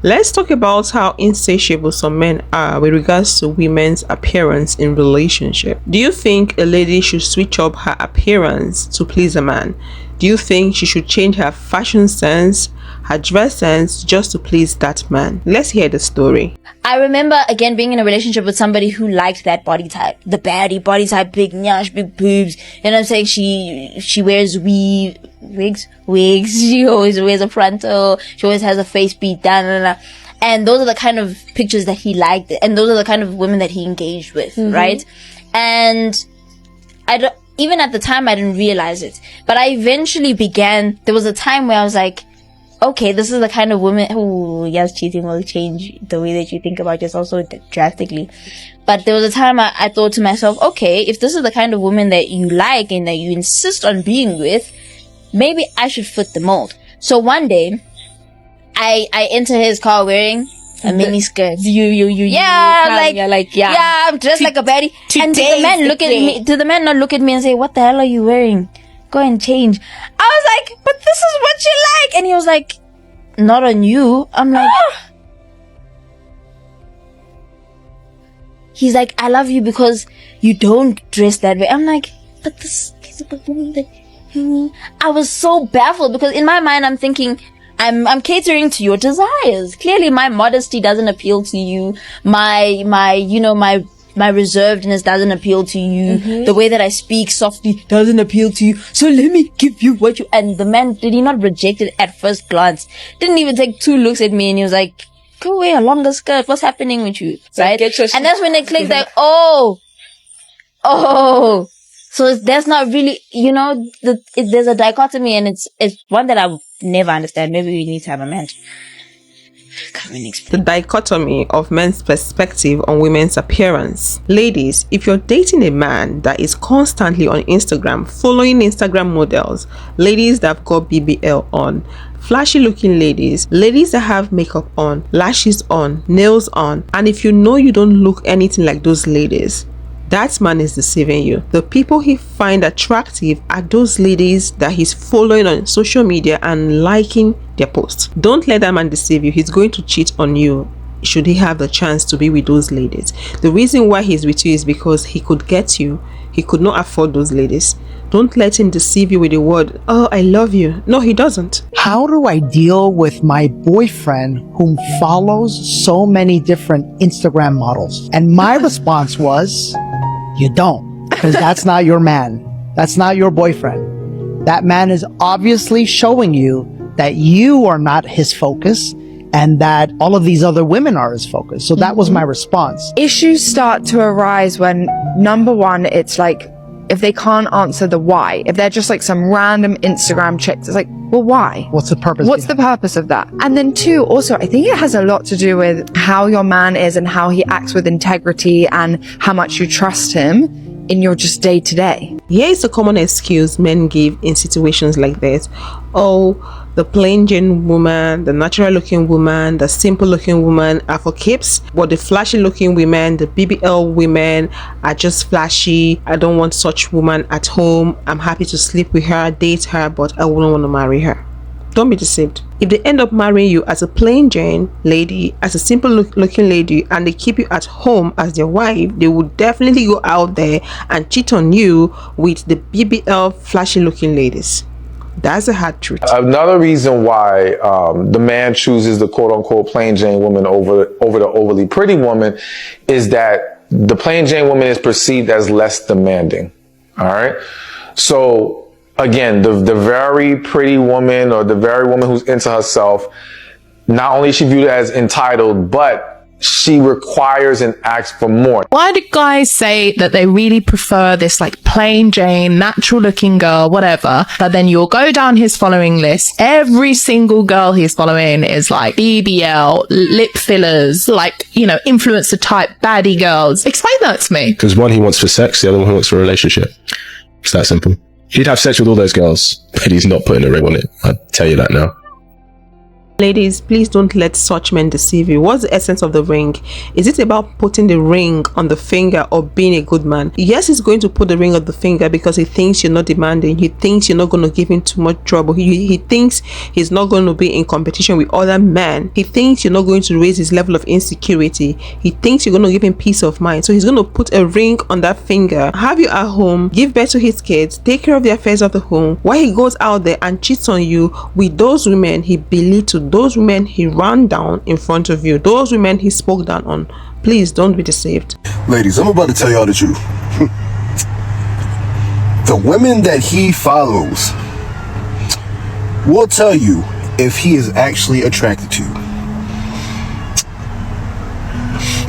Let's talk about how insatiable some men are with regards to women's appearance in relationship. Do you think a lady should switch up her appearance to please a man? Do you think she should change her fashion sense, her dress sense just to please that man? Let's hear the story. I remember, again, being in a relationship with somebody who liked that body type. The baddie body type, big nyash, big boobs. You know what I'm saying? She wears wigs. She always wears a frontal. She always has a face beat down. And those are the kind of pictures that he liked. And those are the kind of women that he engaged with, right? And even at the time, I didn't realize it. But I eventually there was a time where I was like, okay, this is the kind of woman who, yes, cheating will change the way that you think about yourself so drastically. But there was a time I thought to myself, okay, if this is the kind of woman that you like and that you insist on being with, maybe I should fit the mold. So one day, I enter his car wearing a mini skirt. I'm dressed like a baddie. And did the man not look at me and say, what the hell are you wearing? Go and change. I was like, but this is what you like. And he was like, not on you. I'm like, he's like, I love you because you don't dress that way. I'm like, but this is the woman that I was so baffled because in my mind I'm thinking, I'm catering to your desires. Clearly my modesty doesn't appeal to you. My reservedness doesn't appeal to you. The way that I speak softly doesn't appeal to you. So let me give you what you... And the man, did he not reject it at first glance? Didn't even take 2 looks at me and he was like, go wear a longer skirt. What's happening with you? Right? And that's when it clicked like, oh. So there's not really, there's a dichotomy and it's one that I would never understand. Maybe we need to have a man. The dichotomy of men's perspective on women's appearance. Ladies, if you're dating a man that is constantly on Instagram, following Instagram models, ladies that have got BBL on, flashy looking ladies that have makeup on, lashes on, nails on, and if you know you don't look anything like those ladies, that man is deceiving you. The people he find attractive are those ladies that he's following on social media and liking their posts. Don't let that man deceive you. He's going to cheat on you should he have the chance to be with those ladies. The reason why he's with you is because he could get you. He could not afford those ladies. Don't let him deceive you with the word, oh, I love you. No, he doesn't. How do I deal with my boyfriend whom follows so many different Instagram models? And my response was, you don't, because that's not your man. That's not your boyfriend. That man is obviously showing you that you are not his focus and that all of these other women are his focus. So that was my response. Issues start to arise when, number one, it's like, if they can't answer the why, if they're just like some random Instagram chicks, it's like, well, why? What's the purpose? What's the purpose of that? And then 2, also, I think it has a lot to do with how your man is and how he acts with integrity and how much you trust him in your just day to day. Here is a common excuse men give in situations like this. Oh, the plain Jane woman, the natural looking woman, the simple looking woman are for keeps, but the flashy looking women, the BBL women are just flashy. I don't want such woman at home. I'm happy to sleep with her, date her, but I wouldn't want to marry her. Don't be deceived. If they end up marrying you as a plain Jane lady, as a simple looking lady, and they keep you at home as their wife, they would definitely go out there and cheat on you with the BBL flashy looking ladies. That's a hard truth. Another reason why the man chooses the quote-unquote plain Jane woman over the overly pretty woman is that the plain Jane woman is perceived as less demanding. All right? So, again, the very pretty woman or the very woman who's into herself, not only is she viewed as entitled, but she requires and asks for more. Why do guys say that they really prefer this like plain Jane, natural looking girl, whatever, but then you'll go down his following list, every single girl he's following is like BBL, lip fillers, like, influencer type baddie girls? Explain that to me. Because one he wants for sex, the other one he wants for a relationship. It's that simple. He'd have sex with all those girls, but he's not putting a ring on it. I'll tell you that now. Ladies, please don't let such men deceive you. What's the essence of the ring? Is it about putting the ring on the finger or being a good man? Yes, he's going to put the ring on the finger because he thinks you're not demanding. He thinks you're not going to give him too much trouble. He thinks he's not going to be in competition with other men. He thinks you're not going to raise his level of insecurity. He thinks you're going to give him peace of mind. So he's going to put a ring on that finger, have you at home, give birth to his kids, take care of the affairs of the home, while he goes out there and cheats on you with those women he belittled, those women he ran down in front of you, those women he spoke down on. Please don't be deceived. Ladies, I'm about to tell y'all the truth. The women that he follows will tell you if he is actually attracted to you.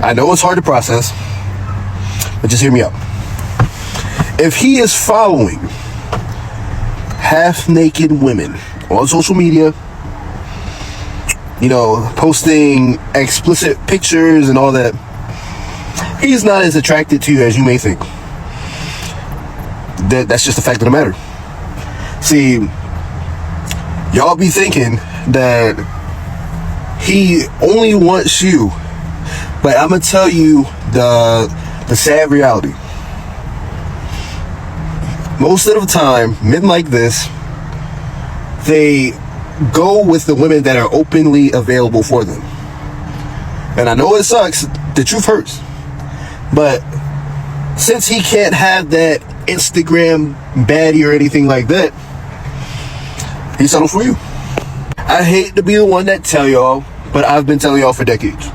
I know it's hard to process, but just hear me out. If he is following half-naked women on social media, you know, posting explicit pictures and all that, he's not as attracted to you as you may think. That's just the fact of the matter. See, y'all be thinking that he only wants you, but I'm gonna tell you the sad reality. Most of the time, men like this, they go with the women that are openly available for them. And I know it sucks, the truth hurts, but since he can't have that Instagram baddie or anything like that, he settled for you. I hate to be the one that tell y'all, but I've been telling y'all for decades.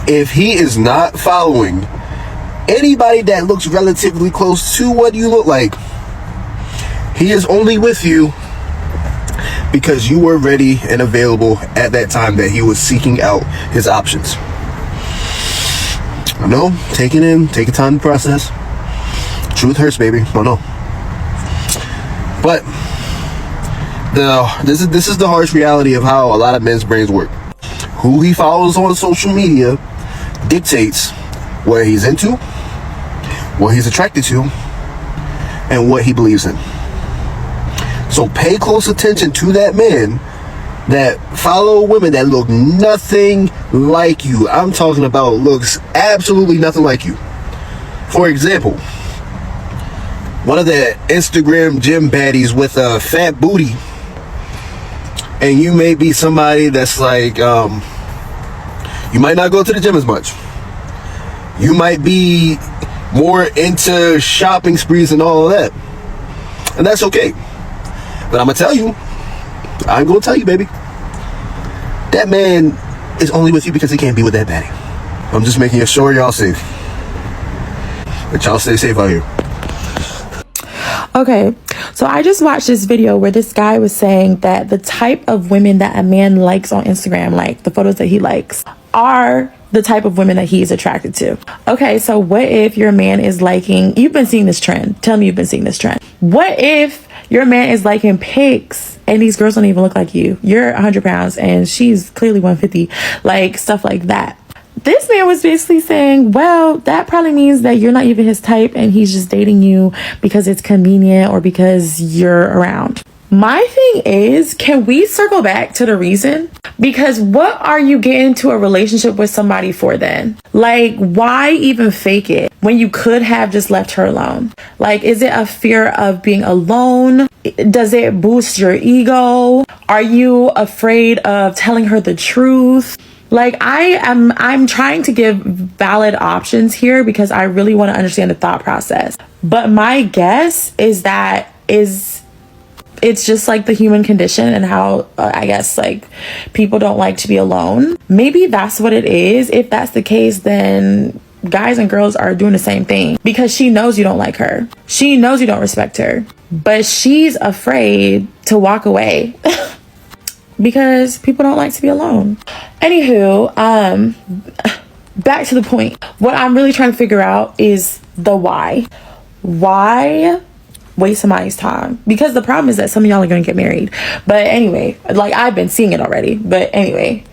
If he is not following anybody that looks relatively close to what you look like, he is only with you because you were ready and available at that time that he was seeking out his options. I know, take it in, take your time to process. Truth hurts, baby. I know. But this is the harsh reality of how a lot of men's brains work. Who he follows on social media dictates what he's into, what he's attracted to, and what he believes in. So pay close attention to that man that follow women that look nothing like you. I'm talking about looks absolutely nothing like you. For example, one of the Instagram gym baddies with a fat booty, and you may be somebody that's like, you might not go to the gym as much. You might be more into shopping sprees and all of that. And that's okay. But I'm going to tell you, I'm going to tell you, baby, that man is only with you because he can't be with that baddie. I'm just making sure y'all safe. But y'all stay safe out here. Okay, so I just watched this video where this guy was saying that the type of women that a man likes on Instagram, like the photos that he likes, are the type of women that he is attracted to. Okay, so what if your man is liking, you've been seeing this trend. Tell me you've been seeing this trend. What if your man is liking pics and these girls don't even look like you? You're 100 pounds and she's clearly 150, like stuff like that. This man was basically saying, well, that probably means that you're not even his type and he's just dating you because it's convenient or because you're around. My thing is, can we circle back to the reason? Because what are you getting to a relationship with somebody for then? Like, why even fake it when you could have just left her alone? Like, is it a fear of being alone? Does it boost your ego? Are you afraid of telling her the truth? Like, I'm trying to give valid options here because I really want to understand the thought process. But my guess is that it's just like the human condition and how I guess like people don't like to be alone. Maybe that's what it is. If that's the case, then guys and girls are doing the same thing because she knows you don't like her. She knows you don't respect her, but she's afraid to walk away because people don't like to be alone. Anywho, back to the point. What I'm really trying to figure out is the why. Why waste somebody's time? Because the problem is that some of y'all are gonna get married. But anyway, like I've been seeing it already. But anyway,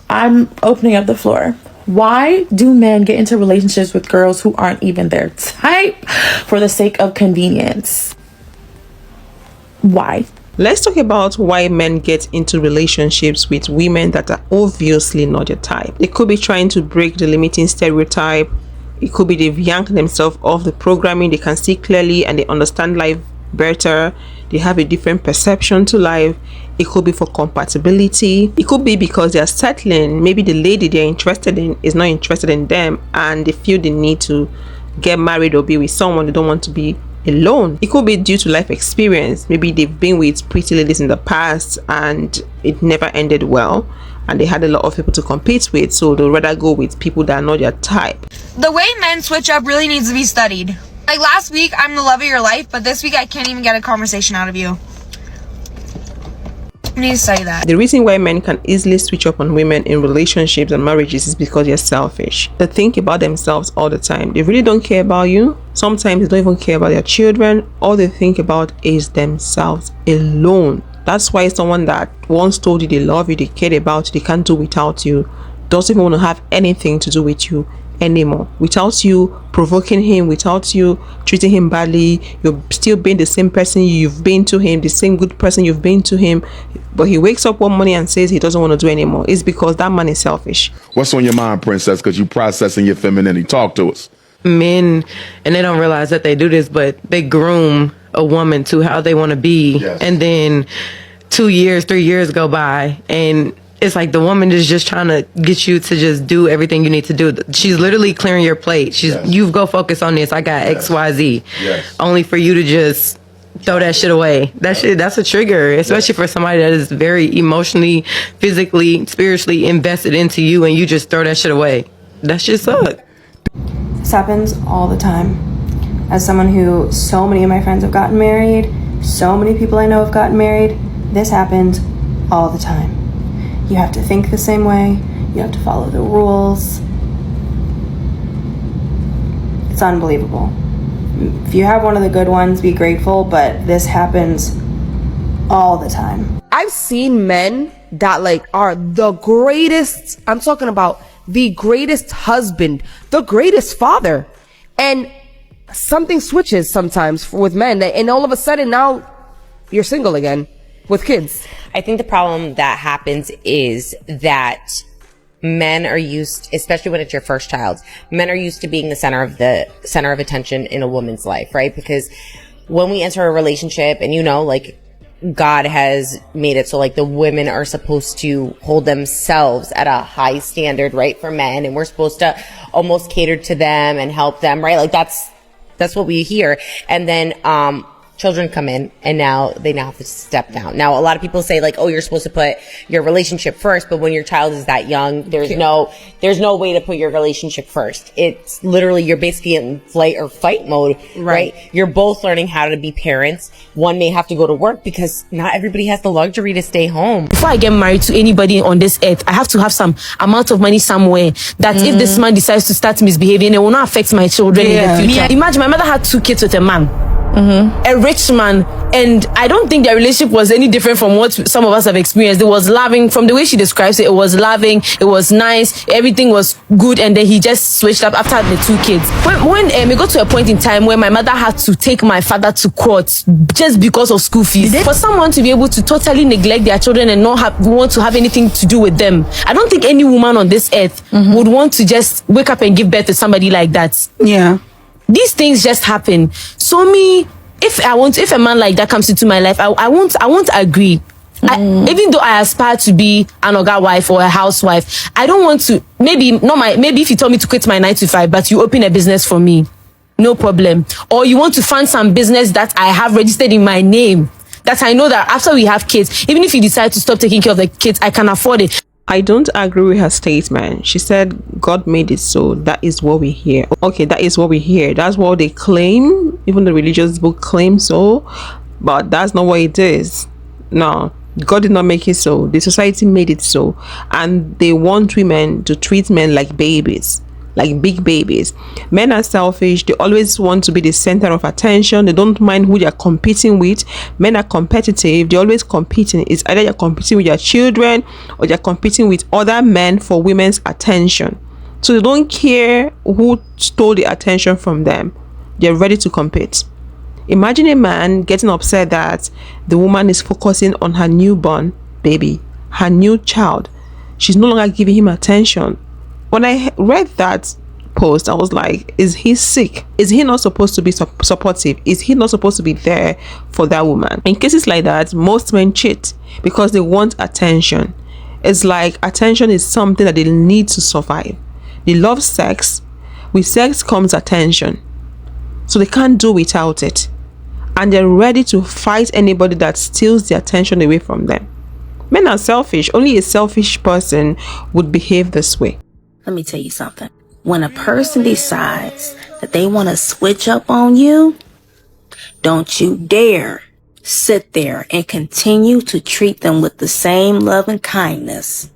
I'm opening up the floor. Why do men get into relationships with girls who aren't even their type for the sake of convenience? Why? Let's talk about why men get into relationships with women that are obviously not your type. It could be trying to break the limiting stereotype. It could be they've yanked themselves off the programming. They can see clearly and they understand life better. They have a different perception to life. It could be for compatibility. It could be because they're settling. Maybe the lady they're interested in is not interested in them and they feel the need to get married or be with someone. They don't want to be alone. It could be due to life experience. Maybe they've been with pretty ladies in the past and it never ended well and they had a lot of people to compete with, so they'll rather go with people that are not their type. The way men switch up really needs to be studied. Like last week, I'm the love of your life, but this week I can't even get a conversation out of you. I need to study that. The reason why men can easily switch up on women in relationships and marriages is because they're selfish. They think about themselves all the time. They really don't care about you. Sometimes they don't even care about their children. All they think about is themselves alone. That's why someone that once told you they love you, they cared about you, they can't do without you, doesn't even want to have anything to do with you anymore. Without you provoking him, without you treating him badly, you're still being the same person you've been to him, the same good person you've been to him, but he wakes up one morning and says he doesn't want to do anymore. It's because that man is selfish. What's on your mind, princess? Because you processing your femininity. Talk to us. Men, and they don't realize that they do this, but they groom a woman to how they want to be. Yes. And then 2 years, 3 years go by, and it's like the woman is just trying to get you to just do everything you need to do. She's literally clearing your plate. You go focus on this. I got XYZ. Yes. Only for you to just throw that shit away. That's a trigger, especially for somebody that is very emotionally, physically, spiritually invested into you, and you just throw that shit away. That shit sucks. This happens all the time. As someone who so many of my friends have gotten married, so many people I know have gotten married, this happens all the time. You have to think the same way. You have to follow the rules. It's unbelievable. If you have one of the good ones, be grateful, but this happens all the time. I've seen men that are the greatest, I'm talking about the greatest husband, the greatest father. And something switches sometimes with men, and all of a sudden now you're single again with kids. I think the problem that happens is that men are used, especially when it's your first child, men are used to being the center of attention in a woman's life, right? Because when we enter a relationship, and God has made it so the women are supposed to hold themselves at a high standard, right, for men, and we're supposed to almost cater to them and help them, right? That's what we hear. And then children come in, and now they have to step down. Now, a lot of people say oh, you're supposed to put your relationship first, but when your child is that young, there's no way to put your relationship first. It's literally, you're basically in flight or fight mode, right? You're both learning how to be parents. One may have to go to work because not everybody has the luxury to stay home. Before I get married to anybody on this earth, I have to have some amount of money somewhere that if this man decides to start misbehaving, it will not affect my children in the future. Imagine my mother had 2 kids with a man. A rich man, and I don't think their relationship was any different from what some of us have experienced. It was loving. From the way she describes it, it was loving, it was nice, everything was good, and then he just switched up after the 2 kids. When we got to a point in time where my mother had to take my father to court just because of school fees. For someone to be able to totally neglect their children and not want to have anything to do with them, I don't think any woman on this earth would want to just wake up and give birth to somebody like that. Yeah. These things just happen. So if a man like that comes into my life, I won't agree. Even though I aspire to be an oga wife or a housewife, I don't want to. Maybe if you told me to quit my 9 to 5, but you open a business for me, no problem. Or you want to fund some business that I have registered in my name, that I know that after we have kids, even if you decide to stop taking care of the kids, I can afford it. I don't agree with her statement. She said God made it so. That is what we hear. Okay, that is what we hear. That's what they claim. Even the religious book claims so. But that's not what it is. No, God did not make it so. The society made it so. And they want women to treat men like babies. Like big babies. Men are selfish. They always want to be the center of attention. They don't mind who they're competing with. Men are competitive. They're always competing. It's either you're competing with your children or you're competing with other men for women's attention. So they don't care who stole the attention from them. They're ready to compete. Imagine a man getting upset that The woman is focusing on her newborn baby, her new child. She's no longer giving him attention. When I read that post, I was like, is he sick? Is he not supposed to be supportive? Is he not supposed to be there for that woman? In cases like that, most men cheat because they want attention. It's like attention is something that they need to survive. They love sex. With sex comes attention, so they can't do without it, and they're ready to fight anybody that steals the attention away from them. Men are selfish. Only a selfish person would behave this way. Let me tell you something. When a person decides that they want to switch up on you, don't you dare sit there and continue to treat them with the same love and kindness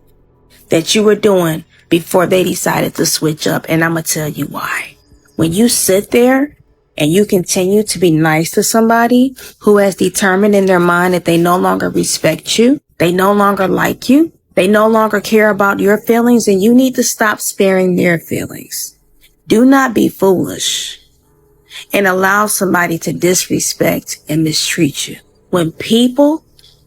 that you were doing before they decided to switch up. And I'm going to tell you why. When you sit there and you continue to be nice to somebody who has determined in their mind that they no longer respect you, they no longer like you, they no longer care about your feelings, and you need to stop sparing their feelings. Do not be foolish and allow somebody to disrespect and mistreat you. When people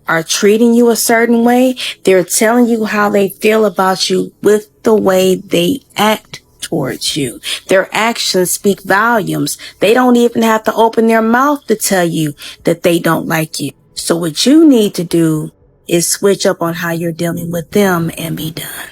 are treating you a certain way, they're telling you how they feel about you with the way they act towards you. Their actions speak volumes. They don't even have to open their mouth to tell you that they don't like you. So what you need to do is switch up on how you're dealing with them and be done.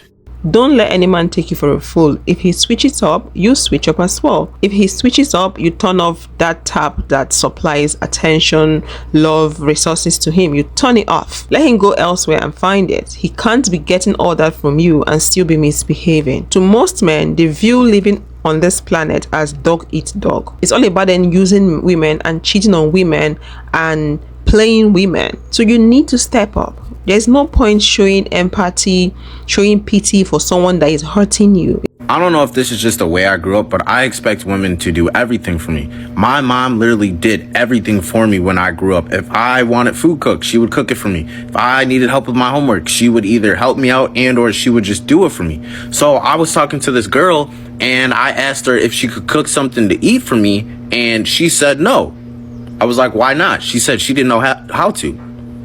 Don't let any man take you for a fool. If he switches up, you switch up as well. If he switches up, you turn off that tap that supplies attention, love, resources to him. You turn it off. Let him go elsewhere and find it. He can't be getting all that from you and still be misbehaving. To most men, they view living on this planet as dog eat dog. It's all about them using women and cheating on women and playing women. So you need to step up. There's no point showing empathy, showing pity for someone that is hurting you. I don't know if this is just the way I grew up, but I expect women to do everything for me. My mom literally did everything for me when I grew up. If I wanted food cooked, she would cook it for me. If I needed help with my homework, she would either help me out and or she would just do it for me. So I was talking to this girl and I asked her if she could cook something to eat for me, and she said no. I was like, why not? She said she didn't know how to.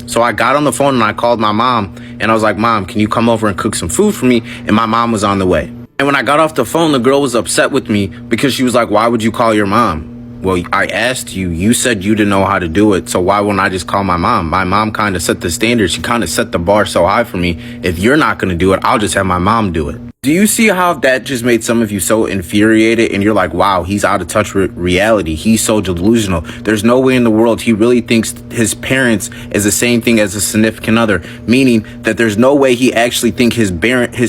So I got on the phone and I called my mom and I was like, Mom, can you come over and cook some food for me? And my mom was on the way. And when I got off the phone, the girl was upset with me because she was like, why would you call your mom? Well, I asked you, you said you didn't know how to do it. So why wouldn't I just call my mom? My mom kind of set the standard. She kind of set the bar so high for me. If you're not going to do it, I'll just have my mom do it. Do you see how that just made some of you so infuriated and you're like, wow, he's out of touch with reality. He's so delusional. There's no way in the world he really thinks his parents is the same thing as a significant other, meaning that there's no way he actually thinks his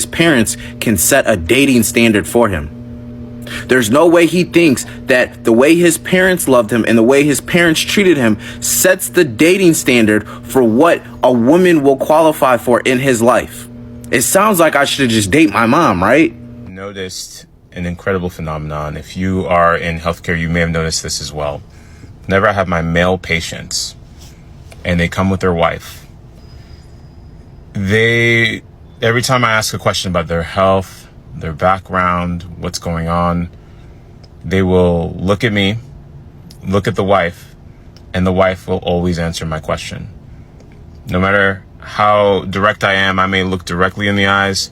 parents can set a dating standard for him. There's no way he thinks that the way his parents loved him and the way his parents treated him sets the dating standard for what a woman will qualify for in his life. It sounds like I should just date my mom, right? Noticed an incredible phenomenon. If you are in healthcare, you may have noticed this as well. Whenever I have my male patients and they come with their wife, every time I ask a question about their health, their background, what's going on, they will look at me, look at the wife, and the wife will always answer my question. No matter how direct I am, I may look directly in the eyes.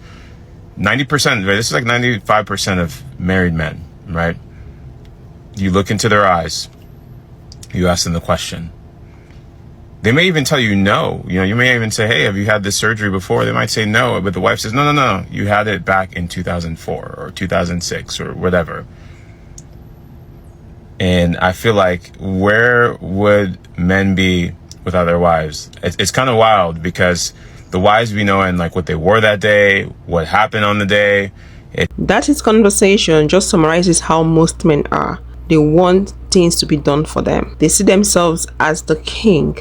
90%, this is like 95% of married men, right? You look into their eyes, you ask them the question. They may even tell you no. You may even say, hey, have you had this surgery before? They might say no, but the wife says, no, you had it back in 2004 or 2006 or whatever. And I feel like, where would men be without their wives? It's kind of wild because the wives be knowing like what they wore that day, what happened on the day. That is conversation just summarizes how most men are. They want things to be done for them. They see themselves as the king.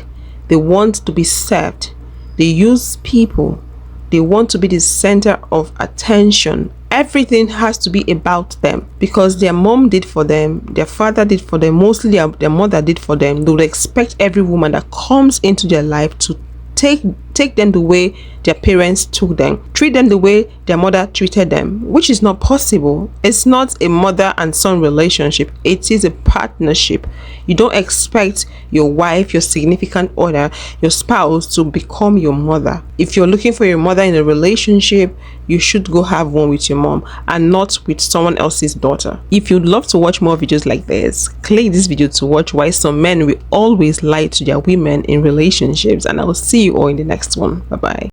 They want to be served. They use people. They want to be the center of attention. Everything has to be about them because their mom did for them, their father did for them, mostly their mother did for them. They would expect every woman that comes into their life to take take them the way their parents took them, treat them the way their mother treated them, which is not possible. It's not a mother and son relationship, it is a partnership. You don't expect your wife, your significant other, your spouse to become your mother. If you're looking for your mother in a relationship, you should go have one with your mom and not with someone else's daughter. If you'd love to watch more videos like this, click this video to watch why some men will always lie to their women in relationships, and I will see you all in the next one. Bye bye.